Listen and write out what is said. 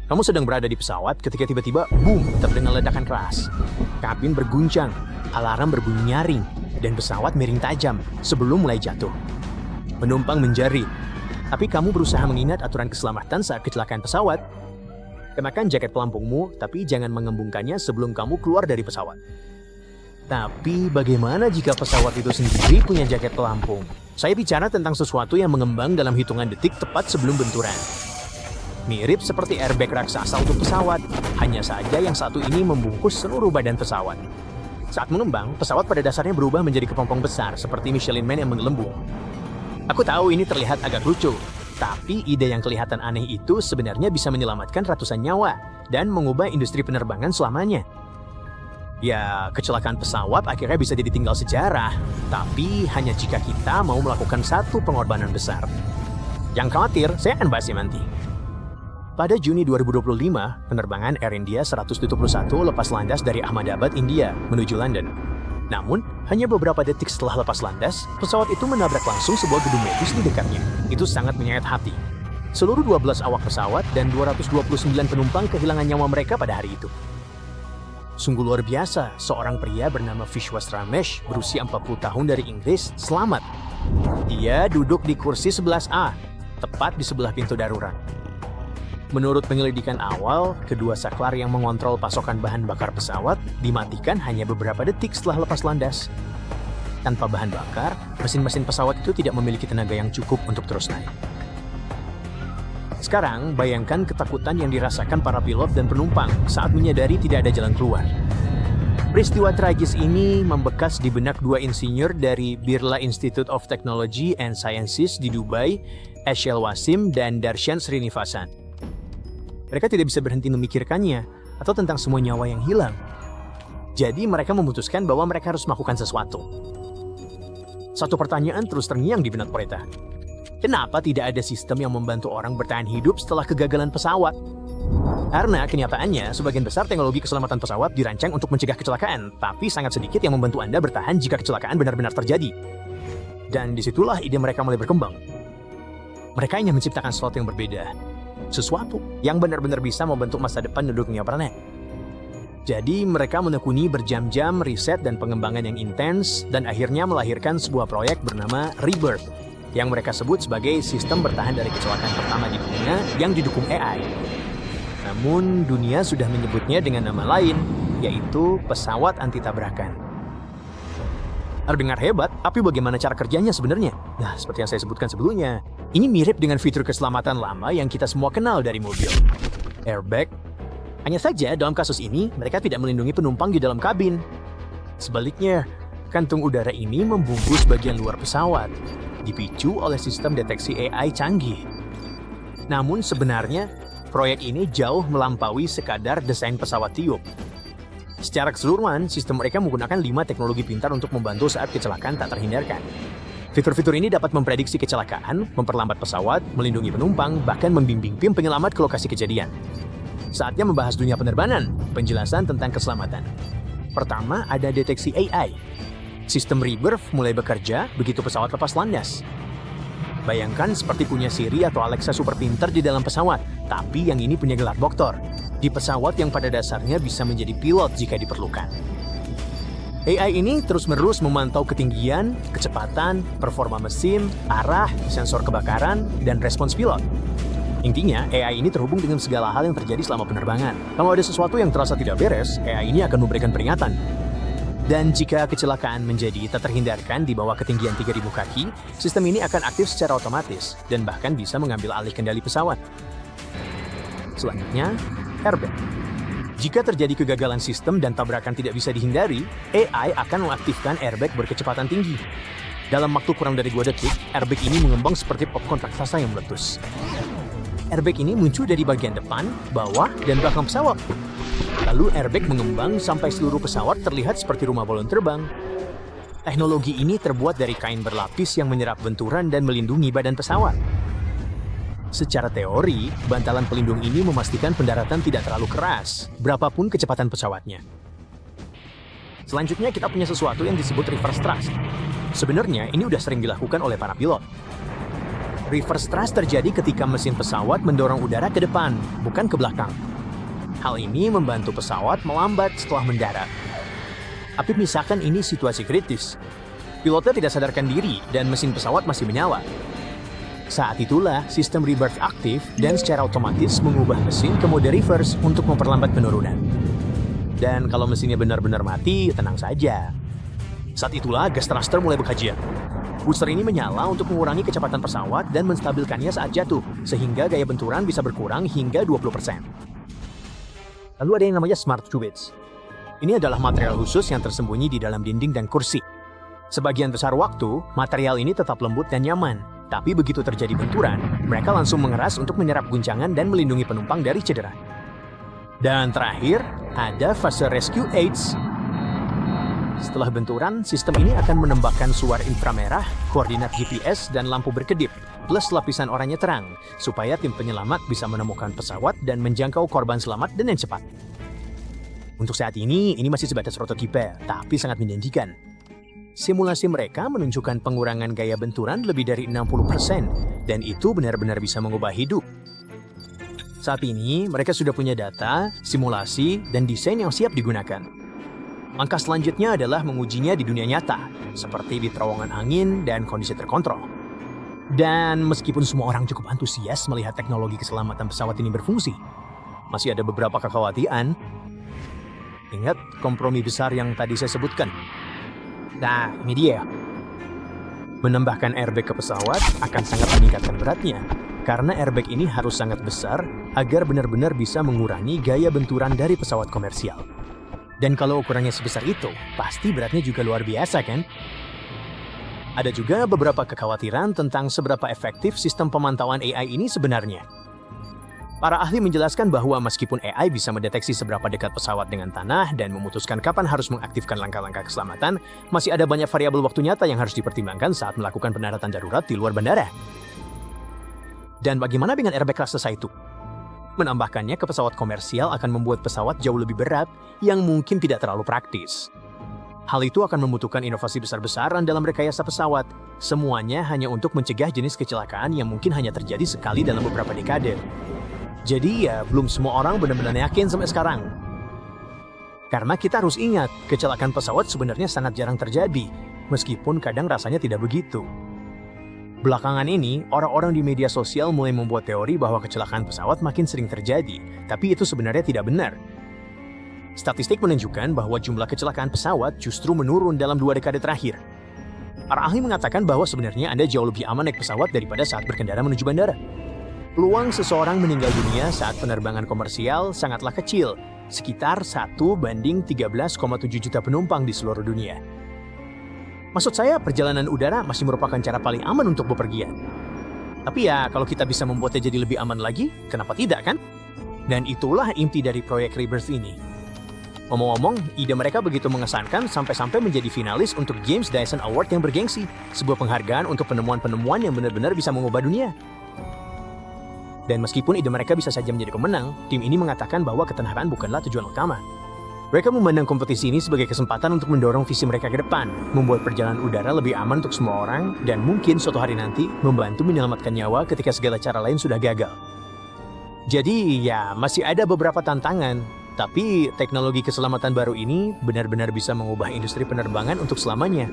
Kamu sedang berada di pesawat ketika tiba-tiba, boom, terdengar ledakan keras. Kabin berguncang, alarm berbunyi nyaring, dan pesawat miring tajam sebelum mulai jatuh. Penumpang menjerit, tapi kamu berusaha mengingat aturan keselamatan saat kecelakaan pesawat. Kenakan jaket pelampungmu, tapi jangan mengembungkannya sebelum kamu keluar dari pesawat. Tapi bagaimana jika pesawat itu sendiri punya jaket pelampung? Saya bicara tentang sesuatu yang mengembang dalam hitungan detik tepat sebelum benturan. Mirip seperti airbag raksasa untuk pesawat, hanya saja yang satu ini membungkus seluruh badan pesawat. Saat mengembang, pesawat pada dasarnya berubah menjadi kepompong besar seperti Michelin Man yang menggelembung. Aku tahu ini terlihat agak lucu, tapi ide yang kelihatan aneh itu sebenarnya bisa menyelamatkan ratusan nyawa dan mengubah industri penerbangan selamanya. Ya, kecelakaan pesawat akhirnya bisa jadi tinggal sejarah, tapi hanya jika kita mau melakukan satu pengorbanan besar. Jangan khawatir, saya akan bahasnya nanti. Pada Juni 2025, penerbangan Air India 171 lepas landas dari Ahmedabad, India, menuju London. Namun, hanya beberapa detik setelah lepas landas, pesawat itu menabrak langsung sebuah gedung medis di dekatnya. Itu sangat menyayat hati. Seluruh 12 awak pesawat dan 229 penumpang kehilangan nyawa mereka pada hari itu. Sungguh luar biasa, seorang pria bernama Vishwas Ramesh, berusia 40 tahun dari Inggris, selamat. Dia duduk di kursi 11A, tepat di sebelah pintu darurat. Menurut penyelidikan awal, kedua saklar yang mengontrol pasokan bahan bakar pesawat dimatikan hanya beberapa detik setelah lepas landas. Tanpa bahan bakar, mesin-mesin pesawat itu tidak memiliki tenaga yang cukup untuk terus naik. Sekarang, bayangkan ketakutan yang dirasakan para pilot dan penumpang saat menyadari tidak ada jalan keluar. Peristiwa tragis ini membekas di benak dua insinyur dari Birla Institute of Technology and Sciences di Dubai, Ashel Wasim dan Darshan Srinivasan. Mereka tidak bisa berhenti memikirkannya atau tentang semua nyawa yang hilang. Jadi mereka memutuskan bahwa mereka harus melakukan sesuatu. Satu pertanyaan terus terngiang di benak mereka. Kenapa tidak ada sistem yang membantu orang bertahan hidup setelah kegagalan pesawat? Karena kenyataannya, sebagian besar teknologi keselamatan pesawat dirancang untuk mencegah kecelakaan, tapi sangat sedikit yang membantu Anda bertahan jika kecelakaan benar-benar terjadi. Dan disitulah ide mereka mulai berkembang. Mereka ingin menciptakan sesuatu yang berbeda. Sesuatu yang benar-benar bisa membentuk masa depan dunia planet. Jadi mereka menekuni berjam-jam riset dan pengembangan yang intens dan akhirnya melahirkan sebuah proyek bernama Rebirth yang mereka sebut sebagai sistem bertahan dari kecelakaan pertama di dunia yang didukung AI. Namun dunia sudah menyebutnya dengan nama lain, yaitu pesawat anti tabrakan. Terdengar hebat, tapi bagaimana cara kerjanya sebenarnya? Nah, seperti yang saya sebutkan sebelumnya, ini mirip dengan fitur keselamatan lama yang kita semua kenal dari mobil. Airbag. Hanya saja, dalam kasus ini, mereka tidak melindungi penumpang di dalam kabin. Sebaliknya, kantung udara ini membungkus bagian luar pesawat, dipicu oleh sistem deteksi AI canggih. Namun sebenarnya, proyek ini jauh melampaui sekadar desain pesawat tiup. Secara keseluruhan, sistem mereka menggunakan 5 teknologi pintar untuk membantu saat kecelakaan tak terhindarkan. Fitur-fitur ini dapat memprediksi kecelakaan, memperlambat pesawat, melindungi penumpang, bahkan membimbing tim penyelamat ke lokasi kejadian. Saatnya membahas dunia penerbangan, penjelasan tentang keselamatan. Pertama, ada deteksi AI. Sistem Rebirth mulai bekerja begitu pesawat lepas landas. Bayangkan seperti punya Siri atau Alexa super pintar di dalam pesawat, tapi yang ini punya gelar doktor. Di pesawat yang pada dasarnya bisa menjadi pilot jika diperlukan. AI ini terus-menerus memantau ketinggian, kecepatan, performa mesin, arah, sensor kebakaran, dan respons pilot. Intinya, AI ini terhubung dengan segala hal yang terjadi selama penerbangan. Kalau ada sesuatu yang terasa tidak beres, AI ini akan memberikan peringatan. Dan jika kecelakaan menjadi tak terhindarkan di bawah ketinggian 3.000 kaki, sistem ini akan aktif secara otomatis dan bahkan bisa mengambil alih kendali pesawat. Selanjutnya, airbag. Jika terjadi kegagalan sistem dan tabrakan tidak bisa dihindari, AI akan mengaktifkan airbag berkecepatan tinggi. Dalam waktu kurang dari 2 detik, airbag ini mengembang seperti popcorn raksasa yang meletus. Airbag ini muncul dari bagian depan, bawah, dan belakang pesawat. Lalu airbag mengembang sampai seluruh pesawat terlihat seperti rumah balon terbang. Teknologi ini terbuat dari kain berlapis yang menyerap benturan dan melindungi badan pesawat. Secara teori, bantalan pelindung ini memastikan pendaratan tidak terlalu keras, berapapun kecepatan pesawatnya. Selanjutnya kita punya sesuatu yang disebut reverse thrust. Sebenarnya ini udah sering dilakukan oleh para pilot. Reverse thrust terjadi ketika mesin pesawat mendorong udara ke depan, bukan ke belakang. Hal ini membantu pesawat melambat setelah mendarat. Tapi misalkan ini situasi kritis. Pilotnya tidak sadarkan diri dan mesin pesawat masih menyala. Saat itulah sistem rebirth aktif dan secara otomatis mengubah mesin ke mode reverse untuk memperlambat penurunan. Dan kalau mesinnya benar-benar mati, tenang saja. Saat itulah gas thruster mulai bekerja. Booster ini menyala untuk mengurangi kecepatan pesawat dan menstabilkannya saat jatuh, sehingga gaya benturan bisa berkurang hingga 20%. Lalu ada yang namanya smart qubits. Ini adalah material khusus yang tersembunyi di dalam dinding dan kursi. Sebagian besar waktu, material ini tetap lembut dan nyaman. Tapi begitu terjadi benturan, mereka langsung mengeras untuk menyerap guncangan dan melindungi penumpang dari cedera. Dan terakhir, ada fase rescue aids. Setelah benturan, sistem ini akan menembakkan suara inframerah, koordinat GPS, dan lampu berkedip, plus lapisan oranye terang, supaya tim penyelamat bisa menemukan pesawat dan menjangkau korban selamat dengan cepat. Untuk saat ini masih sebatas prototipe, tapi sangat menjanjikan. Simulasi mereka menunjukkan pengurangan gaya benturan lebih dari 60%, dan itu benar-benar bisa mengubah hidup. Saat ini, mereka sudah punya data, simulasi, dan desain yang siap digunakan. Langkah selanjutnya adalah mengujinya di dunia nyata, seperti di terowongan angin dan kondisi terkontrol. Dan meskipun semua orang cukup antusias melihat teknologi keselamatan pesawat ini berfungsi, masih ada beberapa kekhawatiran. Ingat kompromi besar yang tadi saya sebutkan? Nah, ini dia. Menambahkan airbag ke pesawat akan sangat meningkatkan beratnya, karena airbag ini harus sangat besar agar benar-benar bisa mengurangi gaya benturan dari pesawat komersial. Dan kalau ukurannya sebesar itu, pasti beratnya juga luar biasa kan? Ada juga beberapa kekhawatiran tentang seberapa efektif sistem pemantauan AI ini sebenarnya. Para ahli menjelaskan bahwa meskipun AI bisa mendeteksi seberapa dekat pesawat dengan tanah dan memutuskan kapan harus mengaktifkan langkah-langkah keselamatan, masih ada banyak variabel waktu nyata yang harus dipertimbangkan saat melakukan pendaratan darurat di luar bandara. Dan bagaimana dengan airbag raksasa itu? Menambahkannya ke pesawat komersial akan membuat pesawat jauh lebih berat yang mungkin tidak terlalu praktis. Hal itu akan membutuhkan inovasi besar-besaran dalam rekayasa pesawat. Semuanya hanya untuk mencegah jenis kecelakaan yang mungkin hanya terjadi sekali dalam beberapa dekade. Jadi ya, belum semua orang benar-benar yakin sampai sekarang. Karena kita harus ingat, kecelakaan pesawat sebenarnya sangat jarang terjadi, meskipun kadang rasanya tidak begitu. Belakangan ini, orang-orang di media sosial mulai membuat teori bahwa kecelakaan pesawat makin sering terjadi, tapi itu sebenarnya tidak benar. Statistik menunjukkan bahwa jumlah kecelakaan pesawat justru menurun dalam 2 dekade terakhir. Para ahli mengatakan bahwa sebenarnya Anda jauh lebih aman naik pesawat daripada saat berkendara menuju bandara. Peluang seseorang meninggal dunia saat penerbangan komersial sangatlah kecil, sekitar 1:13,7 juta penumpang di seluruh dunia. Maksud saya, perjalanan udara masih merupakan cara paling aman untuk bepergian. Tapi ya, kalau kita bisa membuatnya jadi lebih aman lagi, kenapa tidak kan? Dan itulah inti dari proyek Rebirth ini. Ngomong-ngomong, ide mereka begitu mengesankan sampai-sampai menjadi finalis untuk James Dyson Award yang bergengsi, sebuah penghargaan untuk penemuan-penemuan yang benar-benar bisa mengubah dunia. Dan meskipun ide mereka bisa saja menjadi pemenang, tim ini mengatakan bahwa ketenaran bukanlah tujuan utama. Mereka memandang kompetisi ini sebagai kesempatan untuk mendorong visi mereka ke depan, membuat perjalanan udara lebih aman untuk semua orang, dan mungkin suatu hari nanti membantu menyelamatkan nyawa ketika segala cara lain sudah gagal. Jadi ya, masih ada beberapa tantangan, tapi teknologi keselamatan baru ini benar-benar bisa mengubah industri penerbangan untuk selamanya.